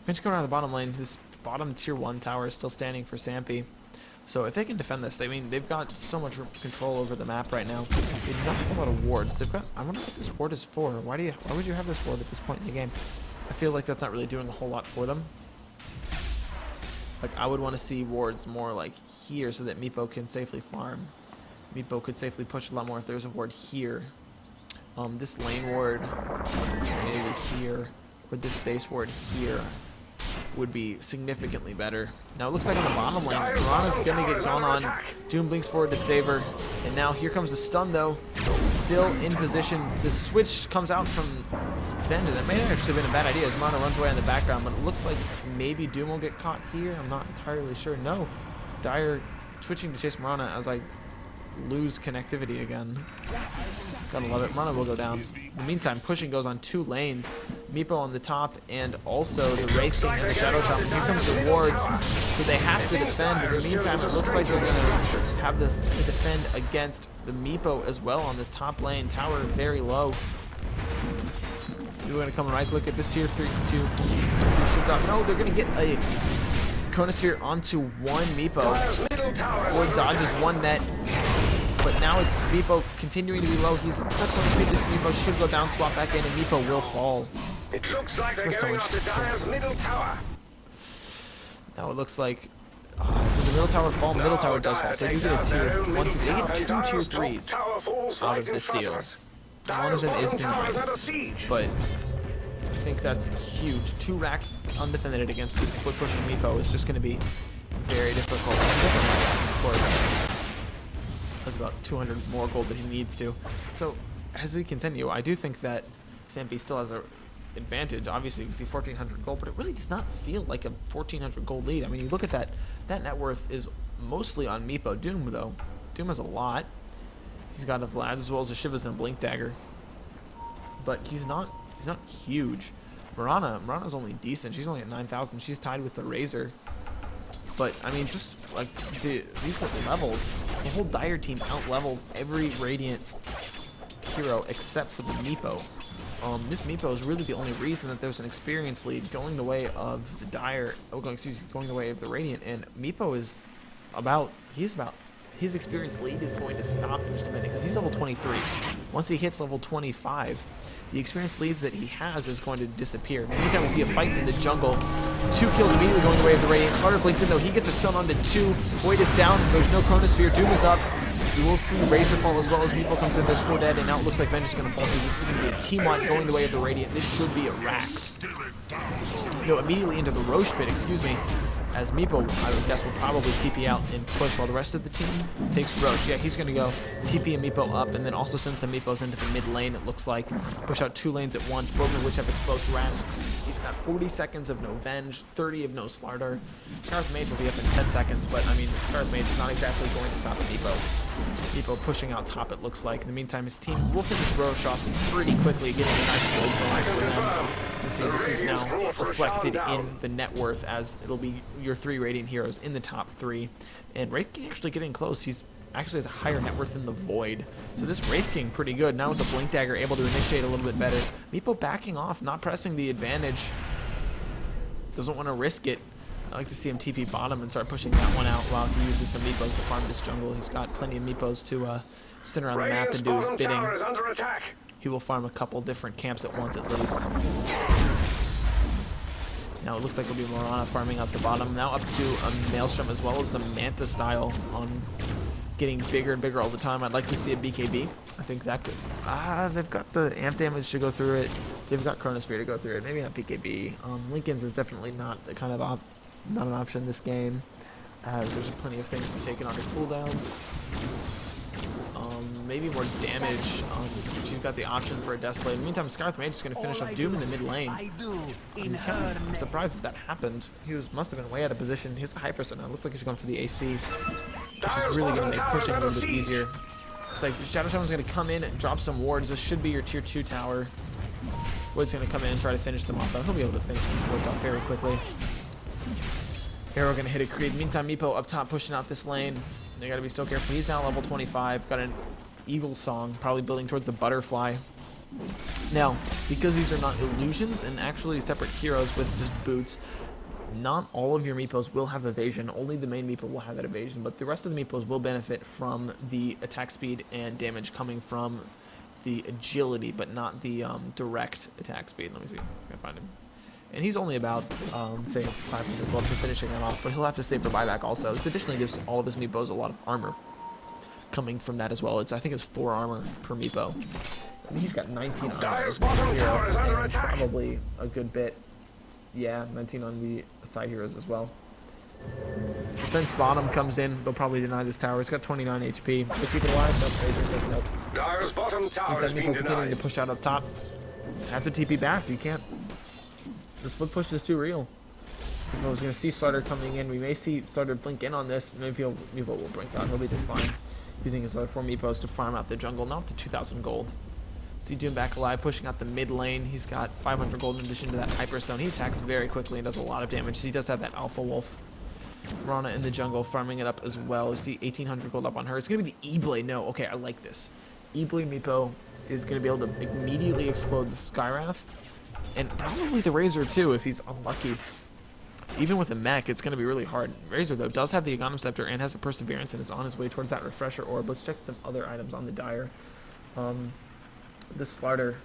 Pinch coming around the bottom lane. This bottom tier 1 tower is still standing for Sampi. So if they can defend this, I mean, they've got so much control over the map right now. They do not have a lot of wards. They've got, I wonder what this ward is for. Why would you have this ward at this point in the game? I feel like that's not really doing a whole lot for them. Like, I would want to see wards more like here so that Meepo can safely farm. Meepo could safely push a lot more if there's a ward here. This lane ward, maybe here, or this base ward here, would be significantly better. Now it looks like on the bottom lane, Mirana's gonna get gone on. Doom blinks forward to save her. And now here comes the stun though. Still in position. The switch comes out from Venge. That may have actually been a bad idea as Mirana runs away in the background, but it looks like maybe Doom will get caught here. I'm not entirely sure. No. Dire switching to chase Mirana as I lose connectivity again. Gotta love it. Mirana will go down. In the meantime, pushing goes on 2 lanes. Meepo on the top, and also the Wraith King and the Shadow Shaman. Here comes the wards, so they have to defend. In the meantime, it looks like they're going to have to defend against the Meepo as well on this top lane. Tower very low. We're going to come and right-click at this tier 3. Should drop. No, they're going to get a Chronosphere onto 1 Meepo. Or dodges 1 net. but now it's Meepo continuing to be low. He's at such low speed that Meepo should go down, swap back in, and Meepo will fall. It looks like they're For going so after Dire's middle tower. Now it looks like does the middle tower fall? Middle tower does fall. So they do get a tier 1, 2. They get 2 tier 3s out of this deal. One of them is denied, but I think that's huge. 2 racks undefended against this split pushing Meepo is just going to be very difficult. Of course, has about 200 more gold that he needs to. So as we continue, I do think that Sampi still has an advantage. Obviously, you can see 1,400 gold, but it really does not feel like a 1,400 gold lead. I mean, you look at that. That net worth is mostly on Meepo. Doom, though. Doom has a lot. He's got a Vlad as well as a Shivas and a Blink Dagger. But he's not huge. Mirana's only decent. She's only at 9,000. She's tied with the Razor. But, I mean, just like these levels, the whole Dire team out-levels every Radiant hero except for the Meepo. This Meepo is really the only reason that there's an experience lead going the way of the Dire, going the way of the Radiant, and Meepo is his experience lead is going to stop in just a minute because he's level 23. Once he hits level 25, the experience leads that he has is going to disappear. And anytime we see a fight in the jungle, 2 kills immediately going the way of the Radiant. Starter blinks in though, he gets a stun onto 2. Void is down, there's no Chronosphere, Doom is up. We will see Razor fall as well as Meepo comes in, there's 4 dead, and now it looks like Venge is going to fall through. This is going to be a team wipe going the way of the Radiant. This should be a Rax. Immediately into the Roche pit, excuse me, as Meepo, I would guess, will probably TP out and push while the rest of the team takes Roche. Yeah, he's going to go TP and Meepo up, and then also send some Meepos into the mid lane, it looks like. Push out 2 lanes at once, both of which have exposed Rasks. He's got 40 seconds of no Venge, 30 of no Slardar. Scarf Mage will be up in 10 seconds, but I mean, the Scarf Mage is not exactly going to stop Meepo. Meepo pushing out top, it looks like. In the meantime, his team will finish Roche off pretty quickly, getting a nice gold bonus for them. You can see this is now reflected in the net worth, as it'll be your 3 Radiant heroes in the top 3. And Wraith King actually getting close. He's actually has a higher net worth than the Void. So this Wraith King pretty good. Now with the Blink Dagger able to initiate a little bit better. Meepo backing off, not pressing the advantage. Doesn't want to risk it. I like to see him TP bottom and start pushing that one out while he uses some Meepos to farm this jungle. He's got plenty of Meepos to sit around the map and do his bidding. He will farm a couple different camps at once at least. Now it looks like it'll be Mirana farming up the bottom. Now up to a Maelstrom as well as a Manta style on getting bigger and bigger all the time. I'd like to see a BKB. I think that could... they've got the amp damage to go through it. They've got Chronosphere to go through it. Maybe not BKB. Lincoln's is definitely not the kind of not an option this game. There's plenty of things to take it under cooldown. Maybe more damage. She's got the option for a Death Slave. In the meantime, Scarlet Mage is going to finish up Doom in the mid lane. I'm surprised that happened. He must have been way out of position. He's a Hyper, so now it looks like he's going for the AC, which is really going to make pushing a little bit easier. Looks like Shadow Shaman's going to come in and drop some wards. This should be your tier 2 tower. Wood's going to come in and try to finish them off. He'll be able to finish these wards off very quickly. Arrow going to hit a creep. Meantime, Meepo up top pushing out this lane. They got to be so careful. He's now level 25. Got an Eagle Song, probably building towards the Butterfly. Now, because these are not illusions and actually separate heroes with just boots, not all of your Meepos will have evasion. Only the main Meepo will have that evasion, but the rest of the Meepos will benefit from the attack speed and damage coming from the agility, but not the direct attack speed. Let me see if I can find him. And he's only about, say, 500 gold for finishing that off, but he'll have to save for buyback also. This additionally gives all of his Meepos a lot of armor coming from that as well. I think it's 4 armor per Meepo. And he's got 19 armor as a hero, and probably a good bit. Yeah, 19 on the side heroes as well. Defense bottom comes in. They'll probably deny this tower. It's got 29 HP. If you can alive, no. Razor says nope. Dire's bottom tower has been continuing to denied. push out up top. Have to TP back. You can't. The split push is too real. I was going to see Slardar coming in. We may see Slardar blink in on this. Maybe Meepo will blink out. He'll be just fine. Using his other 4 Meepos to farm out the jungle. Now up to 2,000 gold. See Doom back alive, pushing out the mid lane. He's got 500 gold in addition to that Hyperstone. He attacks very quickly and does a lot of damage. He does have that Alpha Wolf. Mirana in the jungle, farming it up as well. You see 1,800 gold up on her. It's going to be the E-Blade. No, okay, I like this. E-Blade Meepo is going to be able to immediately explode the Skyrath. And probably the Razor too, if he's unlucky. even with a mech, it's going to be really hard. Razor, though, does have the Aghanim Scepter and has a Perseverance and is on his way towards that Refresher Orb. Let's check some other items on the Dire. The Slarter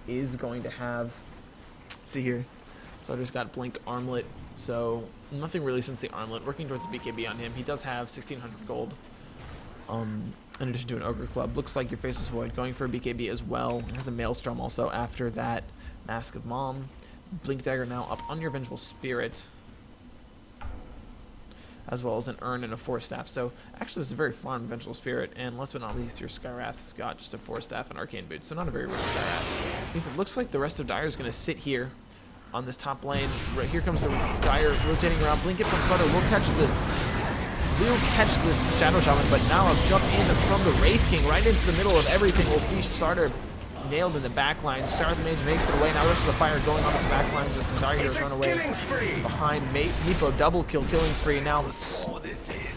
is going to have... see here. Slarter's got Blink Armlet, so nothing really since the Armlet. Working towards the BKB on him. He does have 1,600 gold. In addition to an Ogre Club. Looks like your Faceless Void going for a BKB as well. It has a Maelstrom also after that. Mask of Mom. Blink Dagger now up on your Vengeful Spirit. As well as an Urn and a Force Staff. So actually this is a very fun Vengeful Spirit. And last but not least, your Skywrath's got just a Force Staff and Arcane Boot. So not a very rich Skywrath. It looks like the rest of Dire is going to sit here on this top lane. Right here comes the Dire rotating around. Blink it from Flutter. We'll catch this Shadow Shaman, but now I'll jump in from the Wraith King right into the middle of everything. We'll see Starter nailed in the back line. Shard the Mage makes it away. Now the rest of the fire going on the back lines. Just Dark Heroes run away behind Meepo. Double kill, killing spree. Now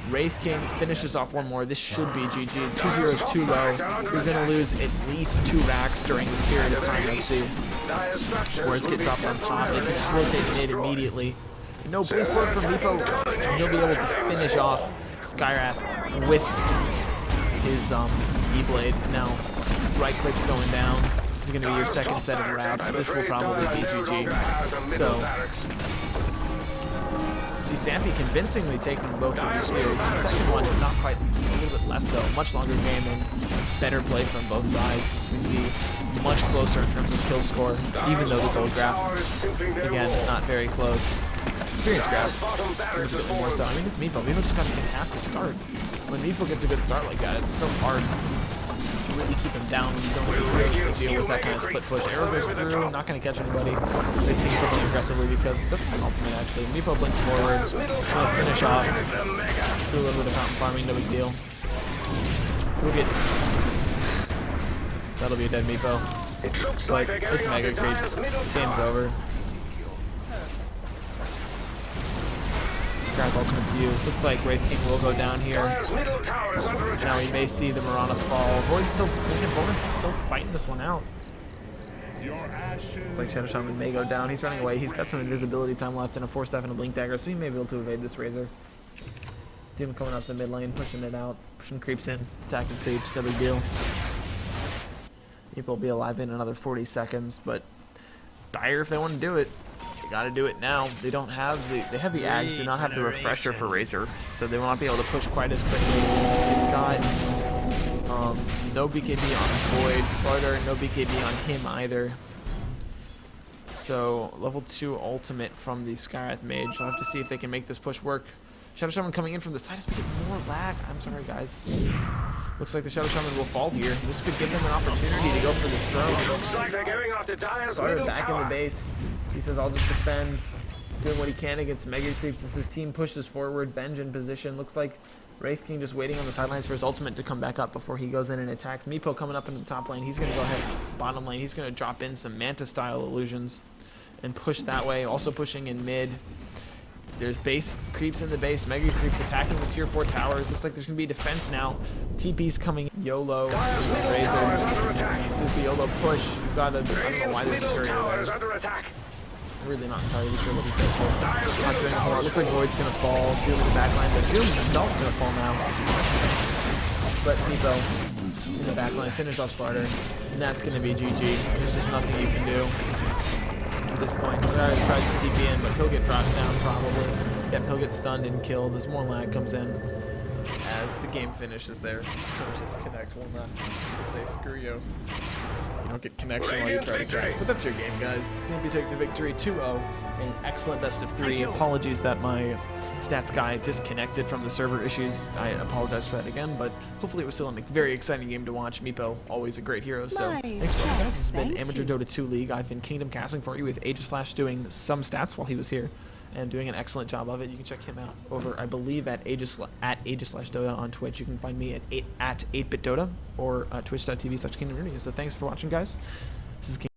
Wraith King finishes off one more. This should be GG. 2 heroes too low. You're going to lose at least 2 racks during this period of time. Let's see. Words get dropped on top. They can rotate mid immediately. No blink forward from Meepo, and he'll be able to finish off Skywrath with his E-Blade. Now, right click's going down. This is going to be your second set of racks. This will probably be GG. So, see Sampi convincingly taking both of these series. The second one, not quite, a little bit less so. Much longer game and better play from both sides. As we see much closer in terms of kill score, even though the gold graph, again, not very close. Experience grab, a bit more so. I mean, it's Meepo. Meepo just got a fantastic start. When Meepo gets a good start like that, it's so hard to really keep him down when you don't have heroes to deal with that kind of split push. Arrow goes through, not going to catch anybody. They think something aggressively because it doesn't have an ultimate, actually. Meepo blinks forward, trying to finish off. Do a little bit of fountain farming, no big deal. We'll get... That'll be a dead Meepo. But it's Mega Creeps. Game's over. Grab ultimate's used. Looks like Wraith King will go down here. Now we may see the Mirana fall. Void's still fighting this one out. Looks like Shadow Shaman may go down. He's running away. He's got some invisibility time left and a Force Staff and a Blink Dagger, so he may be able to evade this Razor. Demon coming out to the mid lane, pushing it out, pushing creeps in, attacking creeps, no big deal. People will be alive in another 40 seconds, but Dire if they want to do it. Got to do it now. They don't have the Ags do not have the refresher for Razor, so they will not be able to push quite as quickly. They've got no BKB on Void, Slarter, no BKB on him either. So level 2 ultimate from the Skywrath Mage. I'll have to see if they can make this push work. Shadow Shaman coming in from the side is making more lag. I'm sorry, guys. Looks like the Shadow Shaman will fall here. This could give them an opportunity to go for this throne. Looks like they're going after Dire's middle Back in the base. He says, I'll just defend. Doing what he can against Mega Creeps as his team pushes forward. Venge in position. Looks like Wraith King just waiting on the sidelines for his ultimate to come back up before he goes in and attacks. Meepo coming up into the top lane. He's going to go ahead bottom lane. He's going to drop in some Manta-style illusions and push that way. Also pushing in mid. There's base creeps in the base. Mega Creeps attacking the tier 4 towers. Looks like there's going to be defense now. TP's coming. YOLO. Razor. This is the YOLO push. You've got to... I don't know why there's a courier there. I'm really not entirely sure what he's going for. Not doing a lot. Looks like Void's going to fall. Doom in the backline. But Doom himself is going to fall now. But Meepo in the backline. Finish off Slarter. And that's going to be GG. There's just nothing you can do at this point. Slarter tries to TP in, but he'll get dropped down probably. Yep, he'll get stunned and killed as more lag comes in as the game finishes there. I'll just connect one last time just to say screw you. You don't get connection while you try to cast. But that's your game, guys. Sampi take the victory 2-0 in an excellent best of 3. Apologies that my stats guy disconnected from the server issues. I apologize for that again, but hopefully it was still a very exciting game to watch. Meepo, always a great hero. So thanks for watching, guys. This has been Amateur Dota 2 League. I've been Kingdom casting for you with Aegislash doing some stats while he was here and doing an excellent job of it. You can check him out over, I believe, at Aegislash.Dota on Twitch. You can find me at 8bit Dota or twitch.tv/Kingdom. So thanks for watching, guys. This is